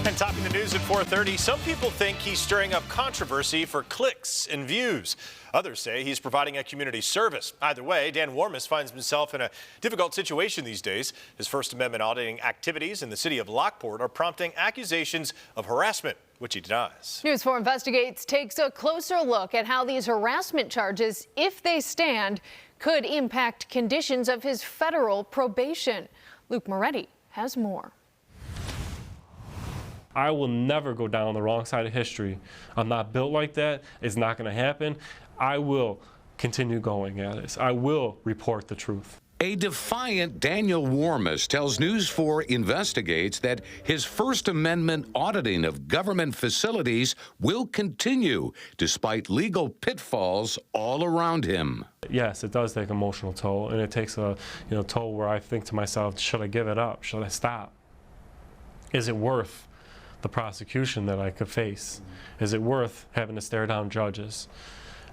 And topping the news at 4:30, some people think he's stirring up controversy for clicks and views. Others say he's providing a community service. Either way, Dan Warmus finds himself in a difficult situation these days. His First Amendment auditing activities in the city of Lockport are prompting accusations of harassment, which he denies. News 4 Investigates takes a closer look at how these harassment charges, if they stand, could impact conditions of his federal probation. Luke Moretti has more. I will never go down the wrong side of history. I'm not built like that. It's not going to happen. I will continue going at it. I will report the truth. A defiant Daniel Warmus tells News 4 Investigates that his First Amendment auditing of government facilities will continue despite legal pitfalls all around him. Yes, it does take emotional toll, and it takes a toll where I think to myself, should I give it up? Should I stop? Is it worth the prosecution that I could face? Is it worth having to stare down judges?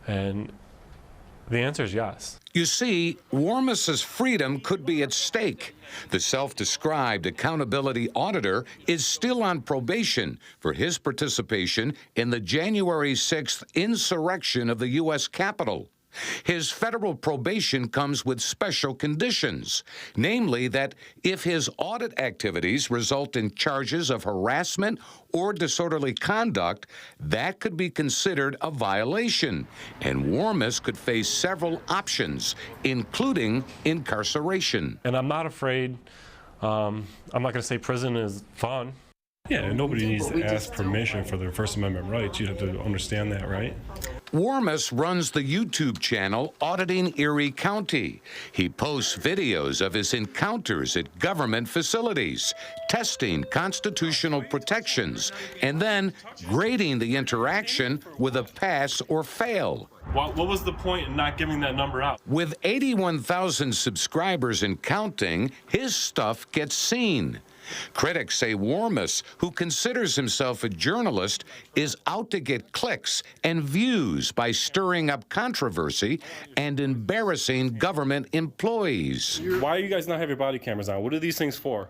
And the answer is yes. You see, Warmus's freedom could be at stake. The self-described accountability auditor is still on probation for his participation in the January 6th insurrection of the U.S. Capitol. His federal probation comes with special conditions, namely that if his audit activities result in charges of harassment or disorderly conduct, that could be considered a violation, and Warmus could face several options, including incarceration. And I'm not afraid. I'm not going to say prison is fun. Yeah, nobody needs to ask permission for their First Amendment rights. You have to understand that, right? Warmus runs the YouTube channel Auditing Erie County. He posts videos of his encounters at government facilities, testing constitutional protections, and then grading the interaction with a pass or fail. What was the point in not giving that number out? With 81,000 subscribers and counting, his stuff gets seen. Critics say Warmus, who considers himself a journalist, is out to get clicks and views by stirring up controversy and embarrassing government employees. Why do you guys not have your body cameras on? What are these things for?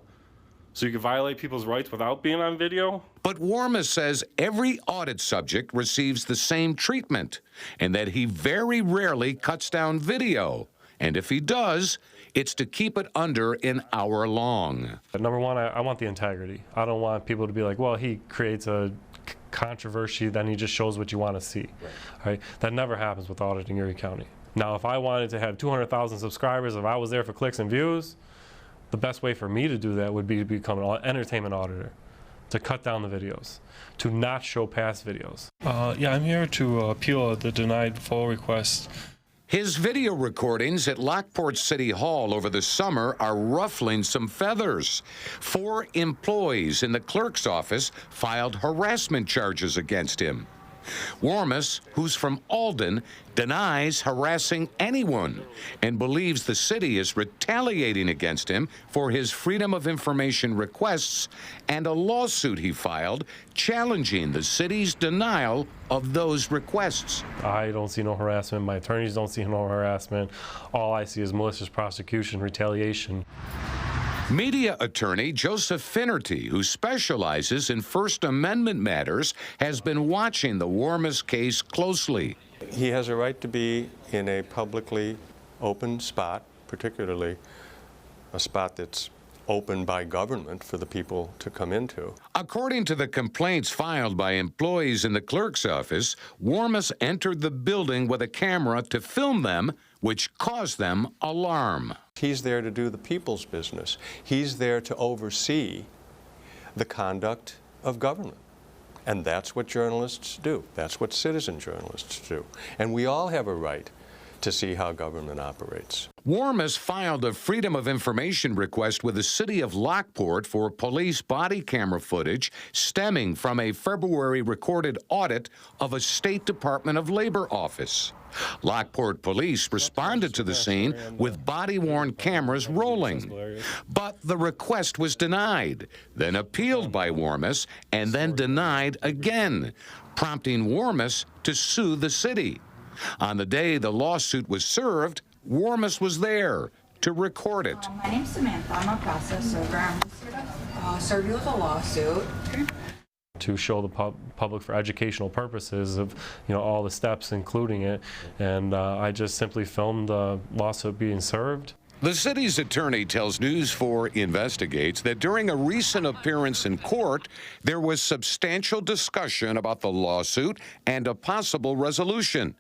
So you can violate people's rights without being on video? But Warmus says every audit subject receives the same treatment and that he very rarely cuts down video. And if he does, it's to keep it under an hour long. Number one, I want the integrity. I don't want people to be like, well, he creates a controversy, then he just shows what you want to see. Right? That never happens with Auditing Erie County. Now, if I wanted to have 200,000 subscribers, if I was there for clicks and views, the best way for me to do that would be to become an entertainment auditor, to cut down the videos, to not show past videos. Yeah, I'm here to appeal the denied full request. His video recordings at Lockport City Hall over the summer are ruffling some feathers. 4 employees in the clerk's office filed harassment charges against him. Warmus, who's from Alden, denies harassing anyone and believes the city is retaliating against him for his Freedom of Information requests and a lawsuit he filed challenging the city's denial of those requests. I don't see no harassment. My attorneys don't see no harassment. All I see is malicious prosecution, retaliation. Media attorney Joseph Finnerty, who specializes in First Amendment matters, has been watching the Warmus case closely. He has a right to be in a publicly open spot, particularly a spot that's open by government for the people to come into. According to the complaints filed by employees in the clerk's office, Warmus entered the building with a camera to film them, which caused them alarm. He's there to do the people's business. He's there to oversee the conduct of government. And that's what journalists do. That's what citizen journalists do. And we all have a right to see how government operates. Warmus filed a Freedom of Information request with the City of Lockport for police body camera footage stemming from a February recorded audit of a State Department of Labor office. Lockport police responded to the scene with body-worn cameras rolling. But the request was denied, then appealed by Warmus, and then denied again, prompting Warmus to sue the city. On the day the lawsuit was served, Warmus was there to record it. My name's Samantha. I'm a process server. I'm just here to serve you with a lawsuit. to show the public for educational purposes of, all the steps, including it. And I just simply filmed the lawsuit being served. The city's attorney tells News 4 Investigates that during a recent appearance in court, there was substantial discussion about the lawsuit and a possible resolution.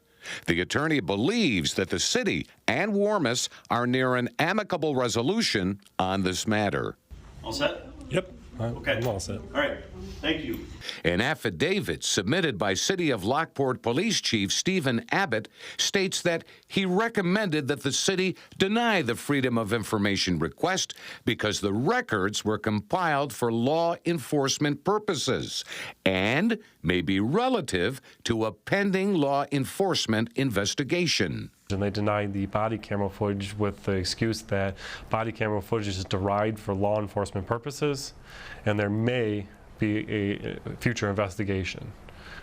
The attorney believes that the city and Warmus are near an amicable resolution on this matter. All set? Yep. Okay. I'm all set. All right. Thank you. An affidavit submitted by City of Lockport Police Chief Stephen Abbott states that he recommended that the city deny the Freedom of Information request because the records were compiled for law enforcement purposes and may be relative to a pending law enforcement investigation. And they denied the body camera footage with the excuse that body camera footage is derived for law enforcement purposes, and there may be a future investigation,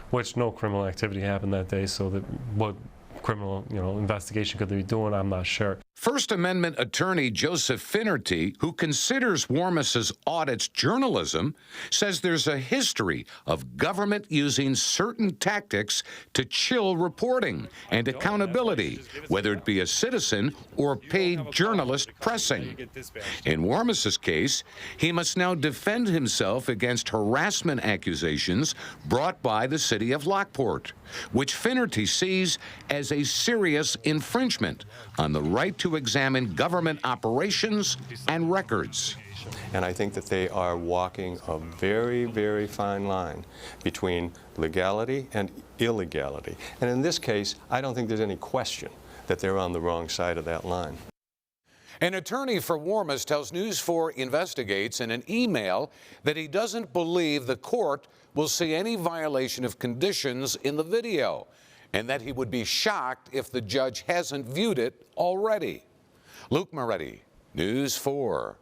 which no criminal activity happened that day, so that what criminal investigation could they be doing, I'm not sure. First Amendment attorney Joseph Finnerty, who considers Warmus's audits journalism, says there's a history of government using certain tactics to chill reporting and accountability, whether it be a citizen or paid journalist pressing. In Warmus's case, he must now defend himself against harassment accusations brought by the City of Lockport, which Finnerty sees as a serious infringement on the right to examine government operations and records. And I think that they are walking a very, very fine line between legality and illegality. And in this case, I don't think there's any question that they're on the wrong side of that line. An attorney for Warmus tells News 4 Investigates in an email that he doesn't believe the court will see any violation of conditions in the video, and that he would be shocked if the judge hasn't viewed it already. Luke Moretti, News 4.